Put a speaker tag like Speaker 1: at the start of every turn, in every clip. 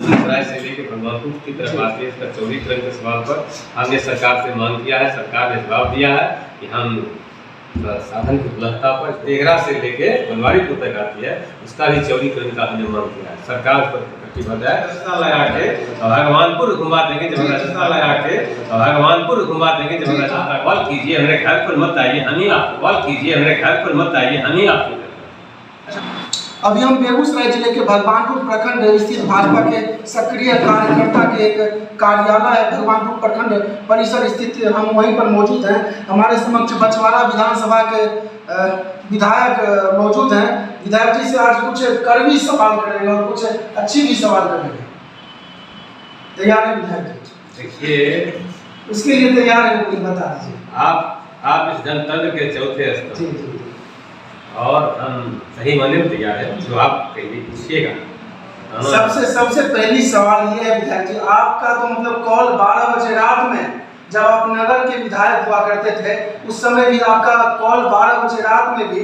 Speaker 1: बेगूसराय से लेकर भगवानपुर की तरफ आते हैं। इसका 24 रंग के सवाल पर हमने सरकार से मांग किया है, सरकार ने जवाब दिया है कि हम साधन की उपलब्धता पर तेघरा से लेके बनवारीपुर तक आती है, उसका भी 24 रंग का हमने मांग किया है। सरकार उस पर प्रतिबद्ध है। रास्ता लगा के भगवानपुर घुमा देंगे, जब रास्ता लगा के भगवानपुर घुमा देंगे, जब रास्ता कॉल कीजिए हमारे घर पर मत आइए, हम ही आपको कॉल कीजिए हमारे घर पर मत आइए, हम ही आपको।
Speaker 2: अभी हम बेगूसराय जिले के भगवानपुर प्रखंड स्थित भाजपा के सक्रिय कार्यकर्ता के एक कार्यालय भगवानपुर प्रखंड परिसर स्थित, हम वहीं पर मौजूद हैं। हमारे समक्ष बछवाड़ा विधानसभा के विधायक मौजूद हैं। विधायक जी से आज कुछ कड़वी सवाल करेंगे और कुछ अच्छी भी सवाल करेंगे। तैयार है विधायक जी?
Speaker 1: देखिए,
Speaker 2: उसके लिए तैयार है, मुझे बता दीजिए।
Speaker 1: आप इस जनतंत्र के चौथे स्तंभ और हम सही माने में तैयार है, जो आप कहिए पूछिएगा।
Speaker 2: सबसे पहली सवाल ये है विधायक जी, आपका तो मतलब कॉल 12 बजे रात में, जब आप नगर के विधायक हुआ करते थे उस समय भी आपका कॉल 12 बजे रात में भी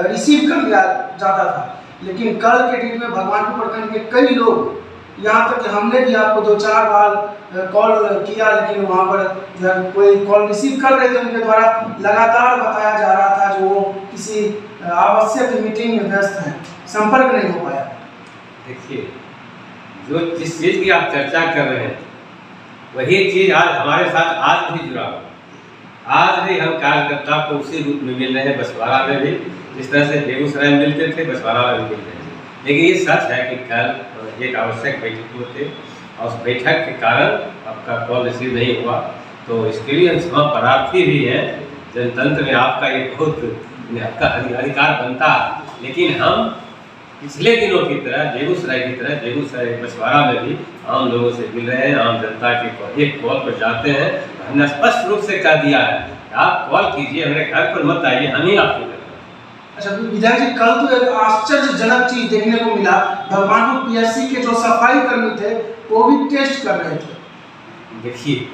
Speaker 2: रिसीव कर लिया जाता था, लेकिन कल के डेट में भगवानपुर प्रखंड के कई लोग, यहाँ तक कि हमने भी आपको 2-4 बार कॉल किया, लेकिन वहाँ पर कोई कॉल रिसीव कर रहे थे, उनके द्वारा लगातार बताया जा रहा था जो वो किसी आवश्यक मीटिंग में व्यस्त हैं, संपर्क नहीं हो पाया।
Speaker 1: देखिए, जिस चीज़ की आप चर्चा कर रहे हैं वही चीज़ आज हमारे साथ आज भी जुड़ा हुआ। आज भी हम कार्यकर्ता को उसी रूप में मिल रहे हैं, बछवाड़ा में भी जिस तरह से बेगूसराय में मिलते थे, बछवाड़ा में भी मिल रहे हैं। लेकिन ये सच है कि कल एक आवश्यक बैठक में थे और उस बैठक के कारण आपका कॉल रिसीव नहीं हुआ, तो इसके लिए हम वहाँ परार्थी भी हैं। जनतंत्र में आपका ये बहुत आपका अधिकार बनता है, लेकिन हम पिछले दिनों की तरह बेगूसराय बछवाड़ा में भी आम लोगों से मिल रहे हैं, आम जनता के एक कॉल पर जाते हैं। हमने स्पष्ट रूप से कह दिया है आप कॉल कीजिए हमारे घर पर मत आइए, हम ही आपको।
Speaker 2: अच्छा विधायक जी, कल तो एक आश्चर्यजनक चीज देखने को मिला, भगवानपुर पीएचसी के जो सफाई कर्मी थे कोविड टेस्ट कर रहे थे।
Speaker 1: देखिए,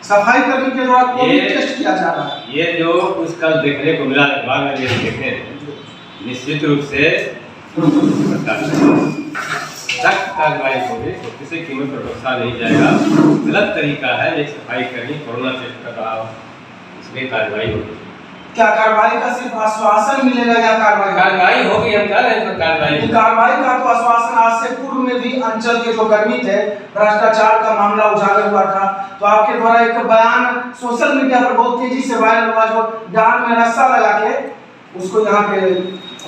Speaker 2: सफाई कर्मी के द्वारा कोविड टेस्ट किया जा रहा है।
Speaker 1: ये जो कुछ कल देखने को मिला अखबार में देखे, निश्चित रूप से सख्त कार्रवाई होगी, तो किसी कीमत पर बख्शा नहीं जाएगा। गलत तरीका है, एक सफाई कर्मी कोरोना टेस्ट कर रहा हो, इसमें कार्रवाई होगी।
Speaker 2: क्या कार्रवाई का सिर्फ आश्वासन मिलेगा या
Speaker 1: कार्रवाई होगी? हम कह रहे हैं
Speaker 2: कार्रवाई का तो आश्वासन आज से पूर्व में भी अंचल के जो कर्मी थे, भ्रष्टाचार का मामला उजागर हुआ था, तो आपके द्वारा एक बयान सोशल मीडिया पर बहुत तेजी से वायरल हुआ, जो डांड में रस्सा लगा के उसको यहाँ पे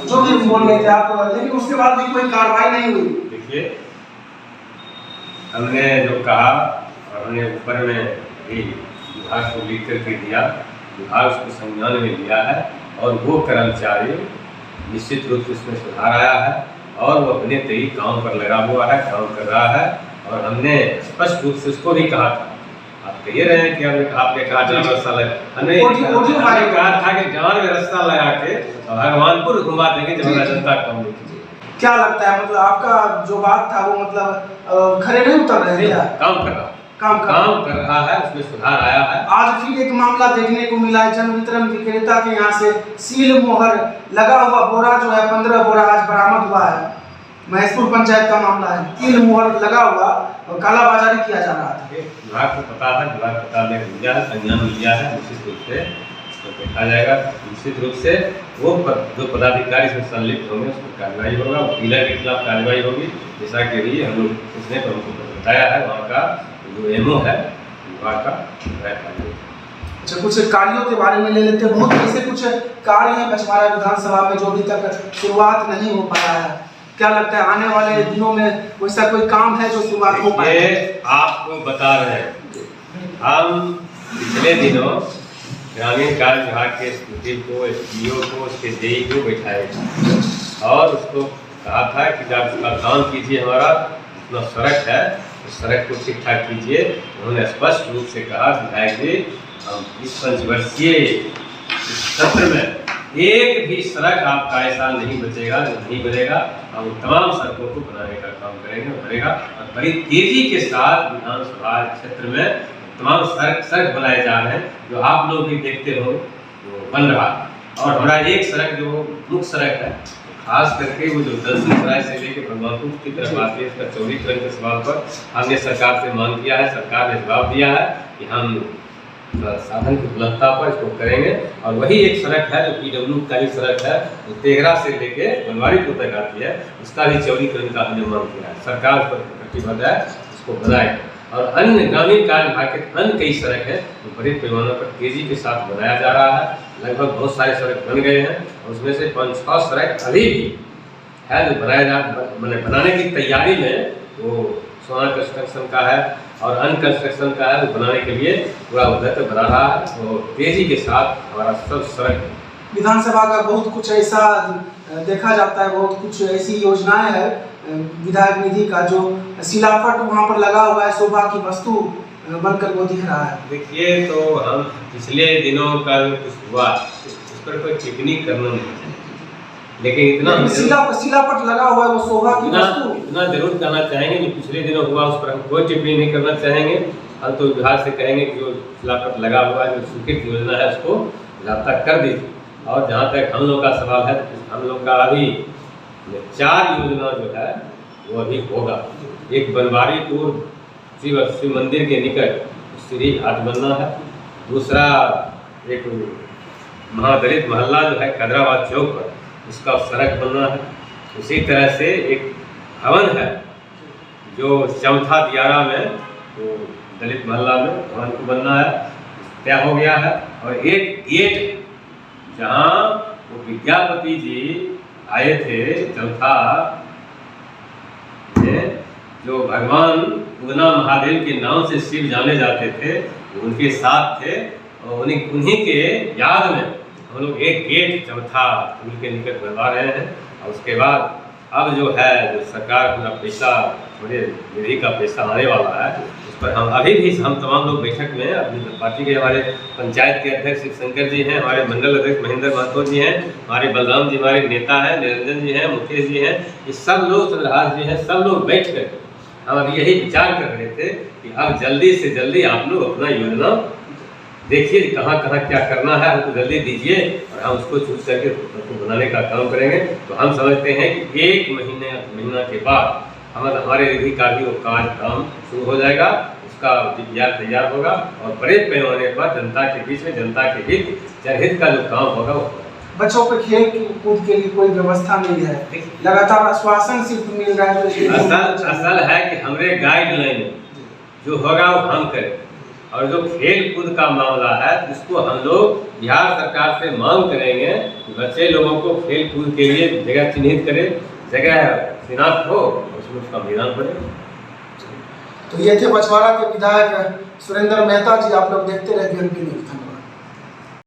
Speaker 2: जो भी बोल रहे थे आप, लेकिन उसके बाद भी कोई कार्रवाई नहीं हुई।
Speaker 1: देखिए, हमने जो कहा और हमने ऊपर में भी विभाग को लिख करके दिया, विभाग उसको संज्ञान में लिया है और वो कर्मचारी निश्चित रूप से उसमें सुधार आया है और वो अपने तय काम पर लगा हुआ है, काम कर रहा है। और हमने स्पष्ट रूप से उसको भी कहा था, आप कह रहे हैं कि आपने कहा जान रास्ता लगा, हमने कहा था कि जान में रास्ता लगा के भगवानपुर घुमा देंगे, जब जनता कम कीजिए।
Speaker 2: क्या लगता है, मतलब आपका जो बात था वो मतलब खरे नहीं उतर रहे हैं?
Speaker 1: काम कर रहा है, उसमें सुधार आया है।
Speaker 2: आज फिर एक मामला देखने को मिला है, जन वितरण विक्रेता के यहाँ से सील मोहर लगा हुआ बोरा जो है 15 बोरा आज बरामद हुआ है। महेशपुर पंचायत का मामला है, सील मोहर लगा हुआ और कालाबाजारी किया जा रहा था।
Speaker 1: विभाग को पता है, विभाग पता में लिया है, संज्ञान में लिया है, निश्चित रूप से तो देखा जाएगा। निश्चित रूप से वो जो पदाधिकारी इसमें संलिप्त होंगे उस पर कार्रवाई होगा, डीलर के खिलाफ कार्रवाई होगी, जैसा कि भी हम लोग उसने बताया है वहाँ का जो एमओ है विभाग का।
Speaker 2: अच्छा, कुछ कार्यों के बारे में ले लेते हैं। बहुत ऐसे कुछ कार्य हैं बछवाड़ा विधानसभा में जो अभी तक शुरुआत नहीं हो पाया है, क्या लगता है आने वाले दिनों में वैसा कोई काम है जो शुरुआत हो पाए?
Speaker 1: आपको बता रहे हैं, हम पिछले दिनों ग्रामीण कार्य विभाग के सचिव को, एसडीओ को, उसके जेई को बैठाए और उसको कहा था कि जब उसका काम कीजिए, हमारा जितना सड़क है उस सड़क को ठीक ठाक कीजिए। उन्होंने स्पष्ट रूप से कहा विधायक जी, हम इस पंचवर्षीय सत्र में एक भी सड़क आपका ऐसा नहीं बचेगा जो नहीं बनेगा। हम तमाम सड़कों को बनाने का काम करेगा और बड़ी तेजी के साथ विधानसभा क्षेत्र में तमाम सड़क बनाए जा रहे हैं, जो आप लोग भी देखते हो वो बन रहा है। और हमारा एक सड़क जो मुख्य सड़क है खास करके वो जो दर्शन सराय से लेकर बलवानपुर की तरफ आती है, इसका चौड़ीकरण के सवाल पर हमने सरकार से मांग किया है। सरकार ने जवाब दिया है कि हम साधन की उपलब्धता पर इसको करेंगे। और वही एक सड़क है जो PW का ही सड़क है, जो तेघरा से लेके बनवारीपुर तक आती है, उसका भी चौड़ीकरण का हमने मांग किया है। सरकार पर प्रतिबद्ध है, इसको बनाए। और अन्य ग्रामीण कार्य विभाग के अन्य कई सड़क है जो बड़े पैमाने पर तेजी के साथ बनाया जा रहा है। लगभग बहुत सारे सड़क बन गए हैं और उसमें से 5-6 सड़क अभी भी है जो बनाने की तैयारी में, वो सोना कंस्ट्रक्शन का है और अन्य कंस्ट्रक्शन का है, वो बनाने के लिए पूरा उद्यत बना रहा है और तेजी के साथ हमारा सब सड़क।
Speaker 2: विधानसभा का बहुत कुछ ऐसा देखा जाता है, बहुत कुछ ऐसी योजनाएं है विधायक निधि का जो शिलापट वहाँ पर लगा हुआ है, शोभा की वस्तु बनकर वो दिख रहा है।
Speaker 1: देखिए, तो हम पिछले दिनों का जो कुछ हुआ उस पर कोई टिप्पणी करना नहीं चाहिए, लेकिन इतना
Speaker 2: शिलापट लगा हुआ है वो शोभा की वस्तु,
Speaker 1: इतना जरूर कहना चाहेंगे कि पिछले दिनों हुआ उस पर हम कोई टिप्पणी नहीं करना चाहेंगे। हम तो विभाग से कहेंगे कि जो शिलापट लगा हुआ है, जो स्वीकृत योजना है, उसको लापता कर दीजिए। और जहाँ तक हम लोग का सवाल है, हम लोग का अभी 4 योजना जो है वो अभी होगा। एक बनवारीपुर शिव मंदिर के निकट सीढ़ी घाट बनना है। दूसरा एक महादलित मोहल्ला जो है खैदराबाद चौक पर, उसका सड़क बनना है। उसी तरह से एक भवन है जो चौथा दियारा में, तो दलित मोहल्ला में भवन को बनना है, तय हो गया है। और एक गेट जहाँ वो विद्यापति जी आए थे चौथा में, जो भगवान उगना महादेव के नाम से शिव जाने जाते थे, उनके साथ थे और उन्हीं के याद में हम लोग एक गेट चौथा पुल के निकट बनवा रहे हैं। और उसके बाद अब जो है, जो सरकार अपना पैसा, थोड़े निधि का पैसा आने वाला है, उस पर हम अभी भी हम तमाम लोग बैठक में अपनी पार्टी के, हमारे पंचायत के अध्यक्ष शिवशंकर जी हैं, हमारे मंडल अध्यक्ष महेंद्र महतो जी हैं, हमारे बलराम जी हमारे नेता हैं, निरंजन जी हैं, मुकेश जी हैं, ये सब लोग, चंद्रहास जी हैं, सब लोग बैठ कर हम अभी यही विचार कर रहे थे कि अब जल्दी से जल्दी आप लोग अपना योजना देखिए, कहाँ कहाँ क्या करना है, हमको जल्दी दीजिए और हम उसको चूज करके उसको बनाने का काम करेंगे। तो हम समझते हैं कि 1 महीना के बाद हमारे निधि का भी वो काम शुरू हो जाएगा, उसका DPR तैयार होगा और बड़े पैमाने पर जनता के बीच में, जनता के हित, जनहित का जो काम होगा वो।
Speaker 2: बच्चों पे खेल कूद के लिए कोई व्यवस्था नहीं है, लगातार आश्वासन सिर्फ मिल रहा है।
Speaker 1: असल है कि हमारे गाइडलाइन जो होगा वो हम करें। और जो खेल कूद का मामला है, उसको हम लोग बिहार सरकार से मांग करेंगे कि बच्चे लोगों को खेल कूद के लिए जगह चिन्हित करें, जगह शिनाख्त हो, उसमें उसका मैदान बने।
Speaker 2: तो ये थे बछवाड़ा के विधायक सुरेंद्र मेहता जी। आप लोग देखते रहे धन्यवाद।